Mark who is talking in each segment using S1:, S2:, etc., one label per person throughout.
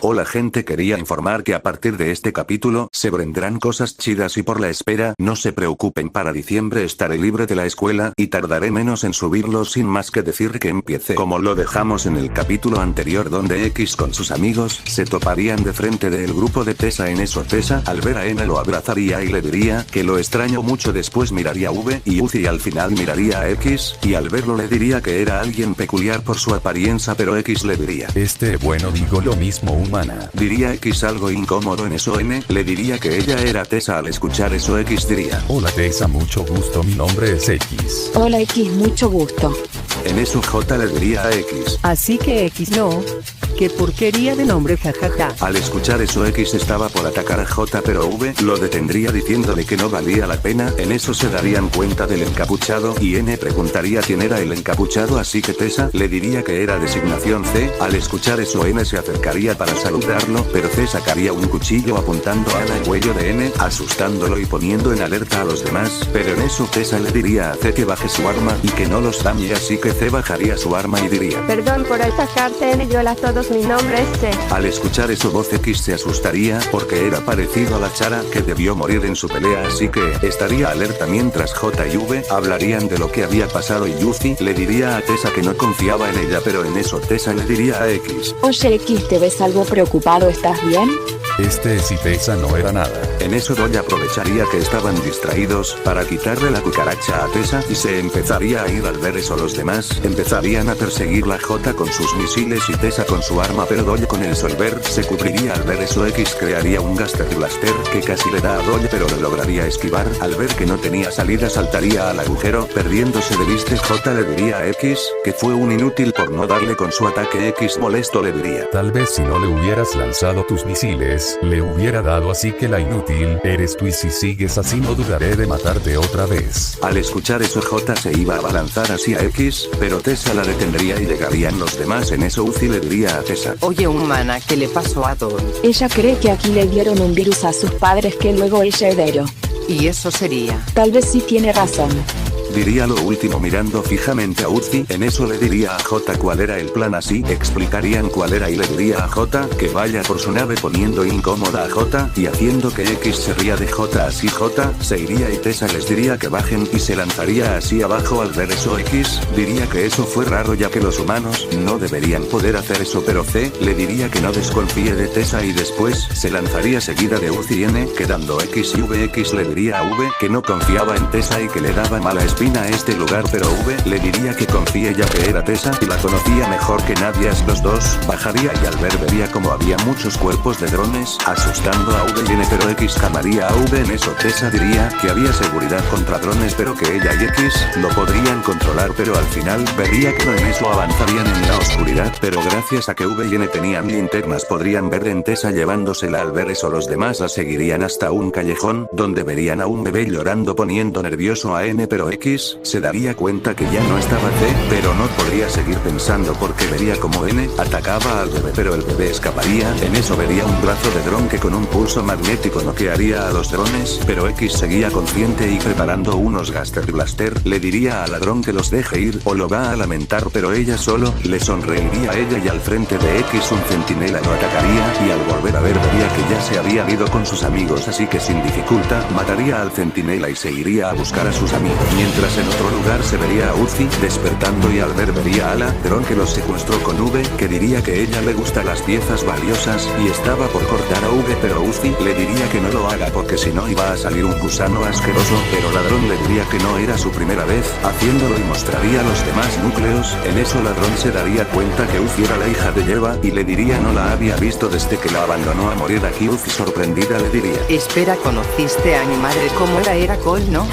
S1: Hola gente, quería informar que a partir de este capítulo se vendrán cosas chidas y por la espera no se preocupen, para diciembre estaré libre de la escuela y tardaré menos en subirlo, sin más que decir que empiece como lo dejamos en el capítulo anterior, donde X con sus amigos se toparían de frente del grupo de Tessa. En eso Tessa al ver a N lo abrazaría y le diría que lo extraño mucho, después miraría a V y Uzi y al final miraría a X y al verlo le diría que era alguien peculiar por su apariencia, pero X le diría
S2: bueno, digo lo mismo, humana.
S1: Diría X algo incómodo. En eso N le diría que ella era Tessa. Al escuchar eso X diría:
S2: hola Tessa, mucho gusto, mi nombre es X.
S3: Hola X, mucho gusto.
S1: En eso J le diría a X:
S4: así que X no. Qué porquería de nombre, jajaja.
S1: Al escuchar eso X estaba por atacar a J, pero V lo detendría diciéndole que no valía la pena. En eso se darían cuenta del encapuchado y N preguntaría quién era el encapuchado, así que Tessa le diría que era designación C. Al escuchar eso N se acercaría para saludarlo, pero C sacaría un cuchillo apuntando al cuello de N, asustándolo y poniendo en alerta a los demás, pero en eso Tessa le diría a C que baje su arma y que no los dañe, así que C bajaría su arma y diría:
S5: perdón por atacarte N, yo a todos, mi nombre es C.
S1: Al escuchar eso voz X se asustaría porque era parecido a la Chara que debió morir en su pelea, así que estaría alerta mientras J y V hablarían de lo que había pasado y Yuzi le diría a Tessa que no confiaba en ella, pero en eso Tessa le diría a X:
S3: oye X, ¿te ves algo preocupado? ¿Estás bien?
S2: Si Tessa no era nada.
S1: En eso Doy aprovecharía que estaban distraídos para quitarle la cucaracha a Tessa y se empezaría a ir. Al ver eso los demás empezarían a perseguir la J con sus misiles y Tessa con su arma, pero Doy con el Solver se cubriría. Al ver eso X crearía un Gaster Blaster que casi le da a Doy, pero lo lograría esquivar. Al ver que no tenía salida saltaría al agujero, perdiéndose de vista. J le diría a X que fue un inútil por no darle con su ataque. X molesto le diría:
S2: tal vez si no le hubieras lanzado tus misiles le hubiera dado, así que la inútil eres tú y si sigues así no dudaré de matarte otra vez.
S1: Al escuchar eso J se iba a abalanzar hacia X, pero Tessa la detendría y llegarían los demás. En eso Uzi le diría a Tessa:
S4: oye humana, ¿qué le pasó a Don?
S3: Ella cree que aquí le dieron un virus a sus padres que luego ella heredó.
S4: ¿Y eso sería?
S3: Tal vez sí tiene razón.
S1: Diría lo último mirando fijamente a Uzi. En eso le diría a J cuál era el plan, así explicarían cuál era y le diría a J que vaya por su nave, poniendo incómoda a J y haciendo que X se ría de J. Así J se iría y Tessa les diría que bajen y se lanzaría así abajo. Al ver eso X diría que eso fue raro ya que los humanos no deberían poder hacer eso, pero C le diría que no desconfíe de Tessa y después se lanzaría seguida de Uzi y N, quedando X y V. X le diría a V que no confiaba en Tessa y que le daba mala espina a este lugar, pero V le diría que confíe ya que era Tessa y la conocía mejor que nadie. Los dos bajaría y al ver vería como había muchos cuerpos de drones asustando a V y N, pero X llamaría a V. En eso Tessa diría que había seguridad contra drones, pero que ella y X lo podrían controlar, pero al final vería que no. En eso avanzarían en la oscuridad, pero gracias a que V y N tenían linternas podrían ver en Tessa llevándosela. Al ver eso los demás la seguirían hasta un callejón donde verían a un bebé llorando poniendo nervioso a N, pero X se daría cuenta que ya no estaba C, pero no podría seguir pensando porque vería como N atacaba al bebé, pero el bebé escaparía. En eso vería un brazo de dron que con un pulso magnético noquearía a los drones, pero X seguía consciente y preparando unos Gaster Blaster. Le diría al ladrón que los deje ir o lo va a lamentar, pero ella solo le sonreiría a ella y al frente de X un centinela lo atacaría y al volver a ver vería que ya se había ido con sus amigos, así que sin dificultad mataría al centinela y se iría a buscar a sus amigos. Mientras en otro lugar se vería a Uzi despertando y al ver vería a la dron que los secuestró con V, que diría que ella le gusta las piezas valiosas y estaba por cortar a V, pero Uzi le diría que no lo haga porque si no iba a salir un gusano asqueroso, pero Ladrón le diría que no era su primera vez haciéndolo y mostraría los demás núcleos. En eso Ladrón se daría cuenta que Uzi era la hija de Yeva y le diría no la había visto desde que la abandonó a morir aquí. Uzi sorprendida le diría:
S4: espera, conociste a mi madre como era Cole, ¿no?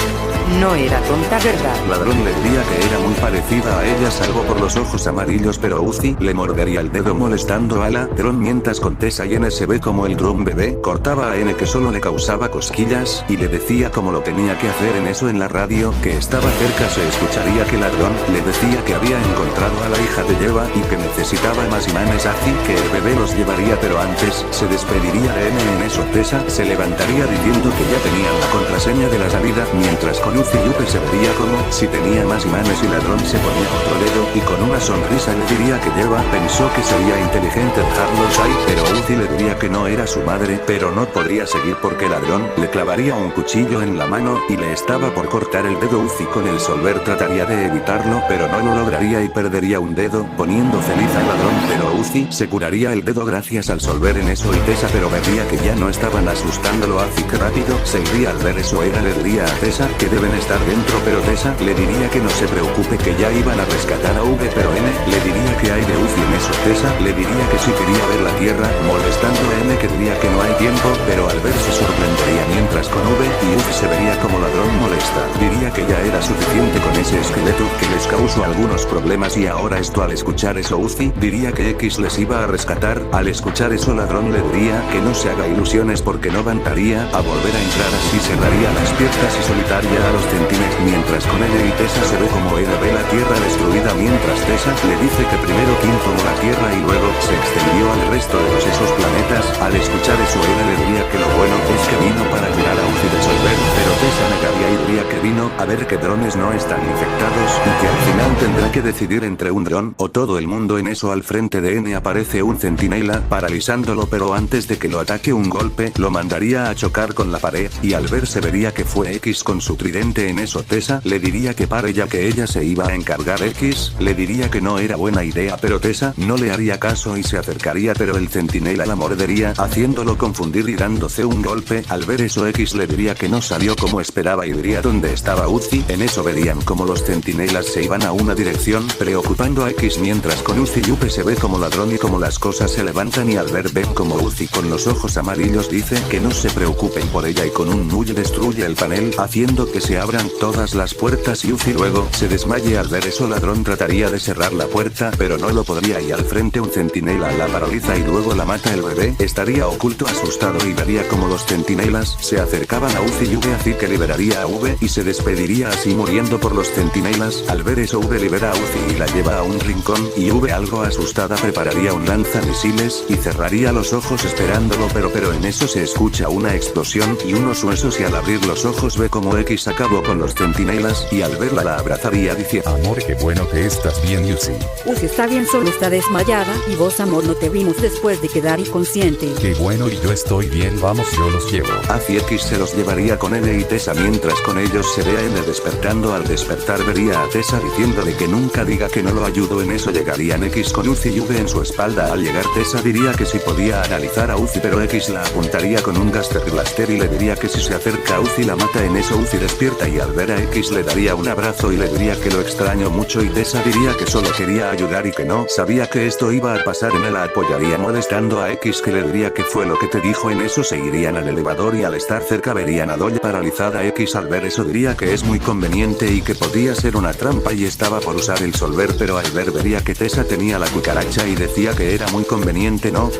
S4: No era tonta, ¿verdad?
S1: Ladrón le diría que era muy parecida a ella salvo por los ojos amarillos, pero Uzi le mordería el dedo molestando a la dron mientras con Tessa y N se ve como el dron bebé cortaba a N que solo le causaba cosquillas y le decía cómo lo tenía que hacer. En eso en la radio que estaba cerca se escucharía que Ladrón le decía que había encontrado a la hija de Yeva y que necesitaba más imanes, así que el bebé los llevaría, pero antes se despediría de N en eso Tessa se levantaría diciendo que ya tenían la contraseña de la salida, mientras con Uzi y Upe se vería como si tenía más imanes y ladrón se ponía otro dedo, y con una sonrisa le diría que lleva, pensó que sería inteligente dejarlos ahí, pero Uzi le diría que no era su madre, pero no podría seguir porque el ladrón le clavaría un cuchillo en la mano, y le estaba por cortar el dedo. Uzi con el solver trataría de evitarlo, pero no lo lograría y perdería un dedo, poniendo feliz al ladrón, pero Uzi se curaría el dedo gracias al solver en eso y Tessa pero vería que ya no estaban asustándolo, así que rápido se iría al ver eso. Era le diría a Tessa que deben estar dentro, pero Tessa le diría que no se preocupe que ya iban a rescatar a V, pero N le diría que hay de Uzi en eso. Tessa le diría que si quería ver la tierra, molestando a N que diría que no hay tiempo, pero al ver se sorprendería, mientras con V y Uzi se vería como ladrón molesta. Diría que ya era suficiente con ese esqueleto que les causó algunos problemas, y ahora esto al escuchar eso Uzi diría que X les iba a rescatar. Al escuchar eso ladrón le diría que no se haga ilusiones porque no aguantaría a volver a entrar, así cerraría las puertas y solitaría a los centinelas, mientras con N y Tessa se ve como N ve la tierra destruida, mientras Tessa le dice que primero Kim tomó la tierra y luego se extendió al resto de los esos planetas. Al escuchar eso N le diría que lo bueno es que vino para ayudar a Uzi resolver, pero Tessa negaría y diría que vino a ver que drones no están infectados y que al final tendrá que decidir entre un dron o todo el mundo. En eso al frente de N aparece un centinela paralizándolo, pero antes de que lo ataque un golpe lo mandaría a chocar con la pared, y al ver se vería que fue X con su tridente. En eso Tessa le diría que pare ya que ella se iba a encargar. X le diría que no era buena idea, pero Tessa no le haría caso y se acercaría, pero el centinela la mordería haciéndolo confundir y dándose un golpe. Al ver eso X le diría que no salió como esperaba y diría dónde estaba Uzi. En eso verían como los centinelas se iban a una dirección preocupando a X, mientras con Uzi y Upe se ve como ladrón y como las cosas se levantan, y al ver ven como Uzi con los ojos amarillos dice que no se preocupen por ella y con un null destruye el panel haciendo que se abran todas las puertas, y Uzi luego se desmaye. Al ver eso ladrón trataría de cerrar la puerta pero no lo podría, y al frente un centinela la paraliza y luego la mata. El bebé estaría oculto asustado y vería como los centinelas se acercaban a Uzi y V, así que liberaría a V y se despediría así muriendo por los centinelas. Al ver eso V libera a Uzi y la lleva a un rincón, y V algo asustada prepararía un lanzamisiles y cerraría los ojos esperándolo, pero en eso se escucha una explosión y unos huesos, y al abrir los ojos ve como X acabó con los centinelas, y al verla la abrazaría diciendo:
S2: Amor, qué bueno que estás bien, Uzi.
S6: Uzi está bien, solo está desmayada, y vos amor no te vimos después de quedar inconsciente.
S2: Qué bueno, y yo estoy bien, vamos, yo los llevo.
S1: Así X se los llevaría con N y Tessa, mientras con ellos se ve a N despertando. Al despertar vería a Tessa diciéndole que nunca diga que no lo ayudó. En eso llegarían X con Uzi y V en su espalda. Al llegar Tessa diría que si podía analizar a Uzi, pero X la apuntaría con un Gaster Blaster y le diría que si se acerca a Uzi la mata. En eso Uzi despierta y al ver a X le daría un abrazo y le diría que lo extraño mucho, y Tessa diría que solo quería ayudar y que no sabía que esto iba a pasar. En él la apoyaría molestando a X, que le diría que fue lo que te dijo. En eso se irían al elevador y al estar cerca verían a Doll paralizada. X al ver eso diría que es muy conveniente y que podía ser una trampa y estaba por usar el solver, pero al ver vería que Tessa tenía la cucaracha y decía que era muy conveniente, ¿no?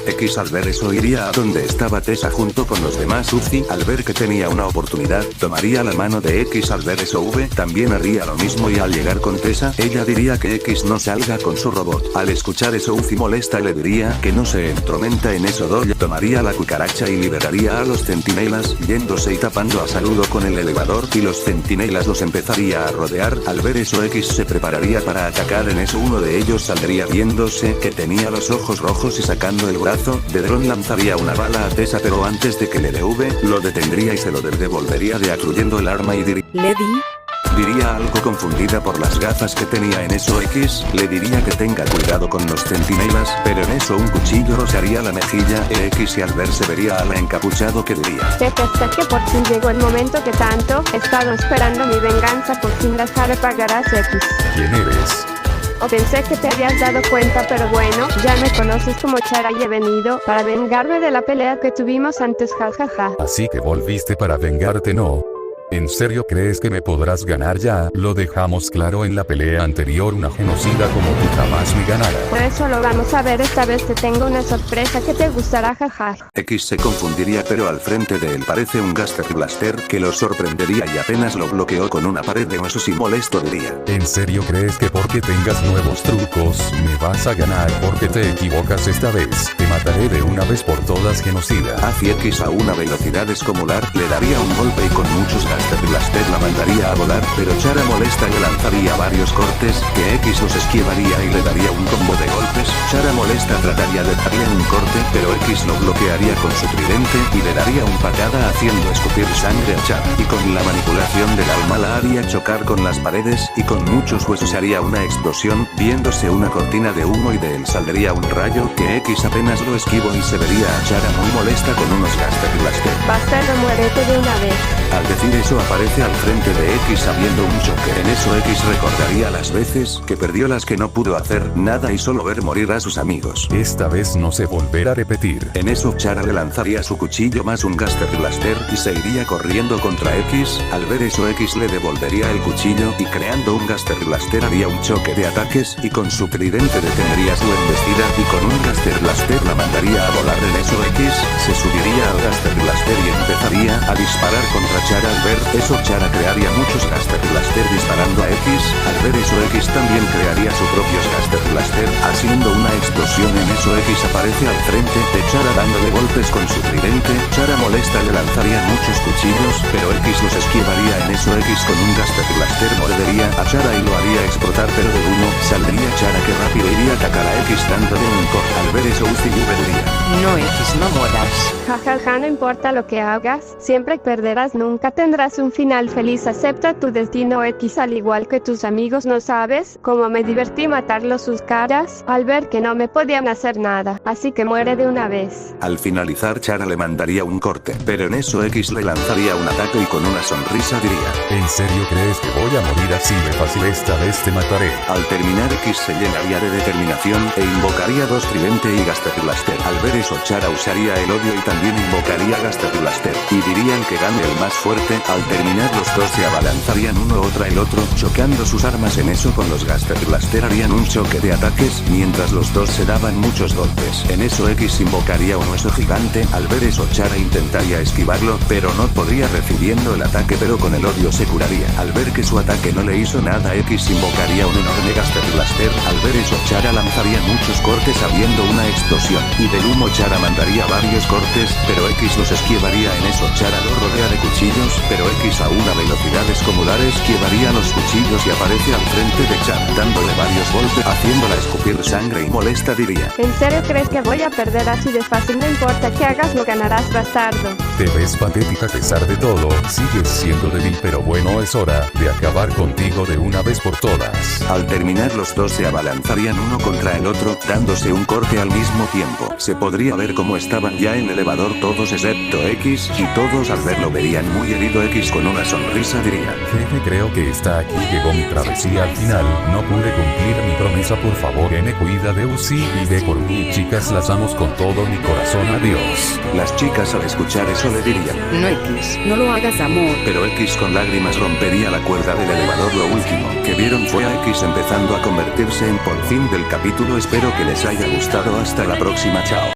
S1: X al ver eso iría a donde estaba Tessa junto con los demás. Uzi al ver que tenía una oportunidad tomaría la mano de X. Al ver eso V también haría lo mismo, y al llegar con Tessa ella diría que X no salga con su robot. Al escuchar eso Uzi molesta le diría que no se entromenta. En eso Doll tomaría la cucaracha y liberaría a los centinelas yéndose y tapando a Saludo con el elevador, y los centinelas los empezaría a rodear. Al ver eso X se prepararía para atacar. En eso uno de ellos saldría viéndose que tenía los ojos rojos y sacando el brazo de dron lanzaría una bala a Tessa, pero antes de que le dé V lo detendría y se lo devolvería destruyendo el arma y diría algo confundida por las gafas que tenía. En eso X le diría que tenga cuidado con los centinelas, pero en eso un cuchillo rozaría la mejilla de X y al ver se vería al encapuchado que diría:
S5: Sé que por fin llegó el momento que tanto he estado esperando, mi venganza por fin las pagarás, X.
S2: ¿Quién eres?
S5: O pensé que te habías dado cuenta, pero bueno, ya me conoces como Chara y he venido para vengarme de la pelea que tuvimos antes, jajaja.
S2: Así que volviste para vengarte, ¿no? ¿En serio crees que me podrás ganar ya? Lo dejamos claro en la pelea anterior, una genocida como tú jamás me ganará.
S5: Por eso lo vamos a ver, esta vez te tengo una sorpresa que te gustará, jaja.
S1: X se confundiría, pero al frente de él parece un Gaster Blaster que lo sorprendería y apenas lo bloqueó con una pared de huesos y molesto diría:
S2: ¿En serio crees que porque tengas nuevos trucos me vas a ganar? Porque te equivocas esta vez, te mataré de una vez por todas, genocida.
S1: Hacia X a una velocidad descomunal, le daría un golpe y con muchos Gaster Blaster la mandaría a volar, pero Chara molesta le lanzaría varios cortes, que X los esquivaría y le daría un combo de golpes. Chara molesta trataría de darle un corte, pero X lo bloquearía con su tridente y le daría un patada haciendo escupir sangre a Chara, y con la manipulación del alma la haría chocar con las paredes, y con muchos huesos haría una explosión, viéndose una cortina de humo y de él saldría un rayo, que X apenas lo esquivo y se vería a Chara muy molesta con unos Gaster Blaster.
S5: Bastardo, muérete de una vez.
S1: Al decir eso aparece al frente de X habiendo un choque. En eso X recordaría las veces que perdió, las que no pudo hacer nada y solo ver morir a sus amigos.
S2: Esta vez no se volverá a repetir.
S1: En eso Chara le lanzaría su cuchillo más un Gaster Blaster y se iría corriendo contra X. Al ver eso X le devolvería el cuchillo y creando un Gaster Blaster haría un choque de ataques y con su tridente detendría su embestida y con un Gaster Blaster la mandaría a volar. En eso X se subiría al Gaster Blaster y empezaría a disparar contra Chara. Al ver eso Chara crearía muchos Gaster Blaster disparando a X. Al ver eso X también crearía sus propios Gaster Blaster haciendo una explosión. En eso X aparece al frente de Chara dándole golpes con su tridente. Chara molesta le lanzaría muchos cuchillos, pero X los esquivaría. En eso X con un Gaster Blaster mordería a Chara y lo haría explotar, pero de humo saldría Chara que rápido iría a atacar a X dándole un corte. Al ver eso Uzi vería:
S4: No X, no moras.
S5: Jajaja, no importa lo que hagas, siempre perderás, nunca tendrás un final feliz. Acepta tu destino X, al igual que tus amigos. No sabes cómo me divertí matarlos sus caras al ver que no me podían hacer nada, así que muere de una vez.
S1: Al finalizar Chara le mandaría un corte, pero en eso X le lanzaría un ataque y con una sonrisa diría:
S2: ¿En serio crees que voy a morir así de fácil? Esta vez te mataré.
S1: Al terminar X se llenaría de determinación e invocaría dos tridente y Gaster Blaster. Al ver eso Chara usaría el odio y también invocaría Gaster Blaster, y dirían que gane el más fuerte. Al terminar los dos se abalanzarían uno otra el otro, chocando sus armas. En eso con los Gaster Blaster harían un choque de ataques, mientras los dos se daban muchos golpes. En eso X invocaría un hueso gigante. Al ver eso Chara intentaría esquivarlo, pero no podría recibiendo el ataque, pero con el odio se curaría. Al ver que su ataque no le hizo nada, X invocaría un enorme Gaster Blaster. Al ver eso Chara lanzaría muchos cortes habiendo una explosión, y del humo Chara mandaría varios cortes, pero X los esquivaría. En eso Chara lo rodea de cuchillos, pero X a una velocidad descomunal esquivaría los cuchillos y aparece al frente de Chara dándole varios golpes haciéndola escupir sangre y molesta diría:
S5: ¿En serio crees que voy a perder así de fácil? No importa que hagas, lo ganarás, bastardo.
S2: Te ves patética a pesar de todo, sigues siendo débil, pero bueno, es hora de acabar contigo de una vez por todas.
S1: Al terminar los dos se abalanzarían uno contra el otro, dándose un corte al mismo tiempo. Se podría ver cómo estaban ya en elevador todos excepto X, y todos al verlo verían muy herido. X con una sonrisa diría:
S2: Jeje, creo que hasta aquí llegó mi travesía. Al final no pude cumplir mi promesa. Por favor, N, cuida de Uzi y ve por mí. Chicas, las amo con todo mi corazón. Adiós.
S1: Las chicas al escuchar eso le dirían:
S4: No X.
S6: No lo hagas, amor.
S1: pero X con lágrimas rompería la cuerda del elevador. Lo último que vieron fue a X empezando a convertirse en por fin del capítulo. Espero que les haya gustado. Hasta la próxima, chao.